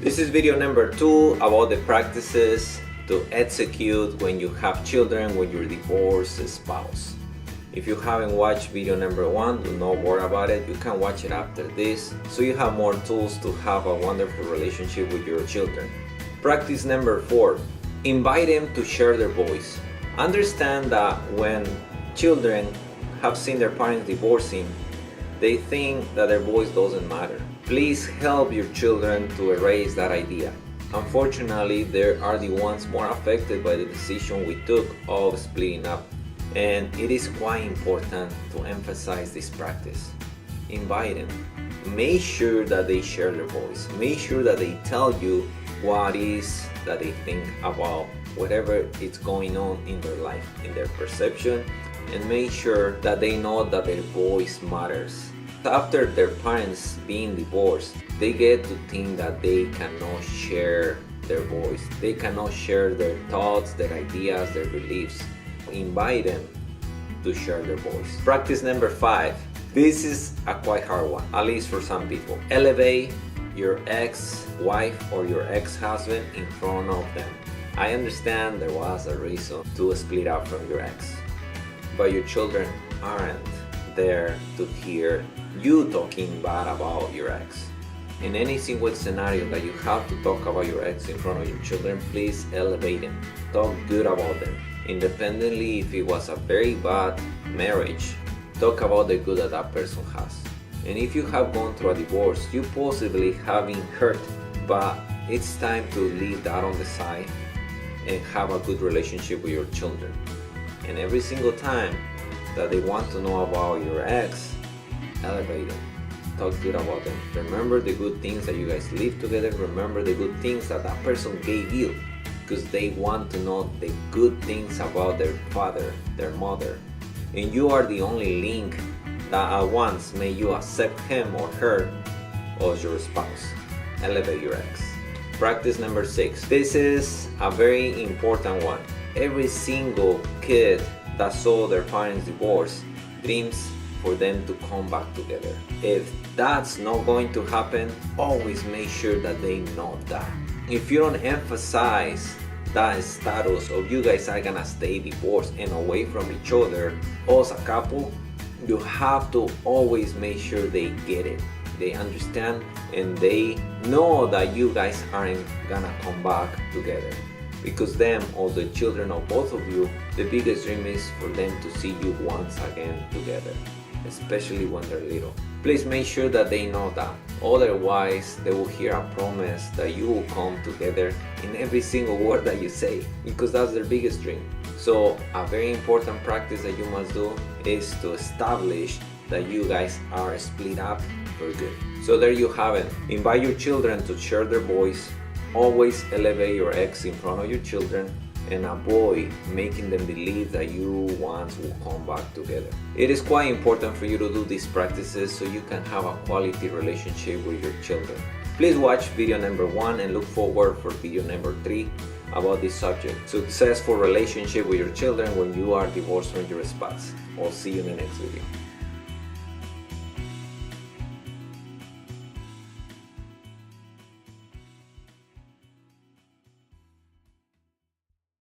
This is video number 2 about the practices to execute when you have children with your divorced spouse. If you haven't watched video number 1, do not worry about it. You can watch it after this so you have more tools to have a wonderful relationship with your children. Practice number 4. Invite them to share their voice. Understand that when children have seen their parents divorcing, they think that their voice doesn't matter. Please help your children to erase that idea. Unfortunately, they are the ones more affected by the decision we took of splitting up. And it is quite important to emphasize this practice. Invite them. Make sure that they share their voice. Make sure that they tell you what is that they think about whatever is going on in their life, in their perception, and make sure that they know that their voice matters. After their parents being divorced, they get to think that they cannot share their voice. They cannot share their thoughts, their ideas, their beliefs. Invite them to share their voice. Practice number 5. This is a quite hard one, at least for some people. Elevate your ex-wife or your ex-husband in front of them. I understand there was a reason to split up from your ex, but your children aren't there to hear you talking bad about your ex. In any single scenario that you have to talk about your ex in front of your children, please elevate them. Talk good about them. Independently if it was a very bad marriage, talk about the good that that person has. And if you have gone through a divorce, you possibly have been hurt, but it's time to leave that on the side and have a good relationship with your children. And every single time that they want to know about your ex, elevate them. Talk good about them. Remember the good things that you guys live together. Remember the good things that that person gave you, because they want to know the good things about their father, their mother. And you are the only link that at once may you accept him or her as your spouse. Elevate your ex. Practice number 6. This is a very important one. Every single kid that saw their parents divorce dreams for them to come back together. If that's not going to happen, always make sure that they know that. If you don't emphasize that status of you guys are gonna stay divorced and away from each other as a couple, you have to always make sure they get it. They understand and they know that you guys aren't gonna come back together. Because them or the children of both of you, the biggest dream is for them to see you once again together, especially when they're little. Please make sure that they know that. Otherwise, they will hear a promise that you will come together in every single word that you say, because that's their biggest dream. So a very important practice that you must do is to establish that you guys are split up for good. So there you have it. Invite your children to share their voice. Always elevate your ex in front of your children and avoid making them believe that you once will come back together. It is quite important for you to do these practices so you can have a quality relationship with your children. Please watch video number 1 and look forward for video number 3 about this subject. Successful relationship with your children when you are divorced from your spouse. I'll see you in the next video.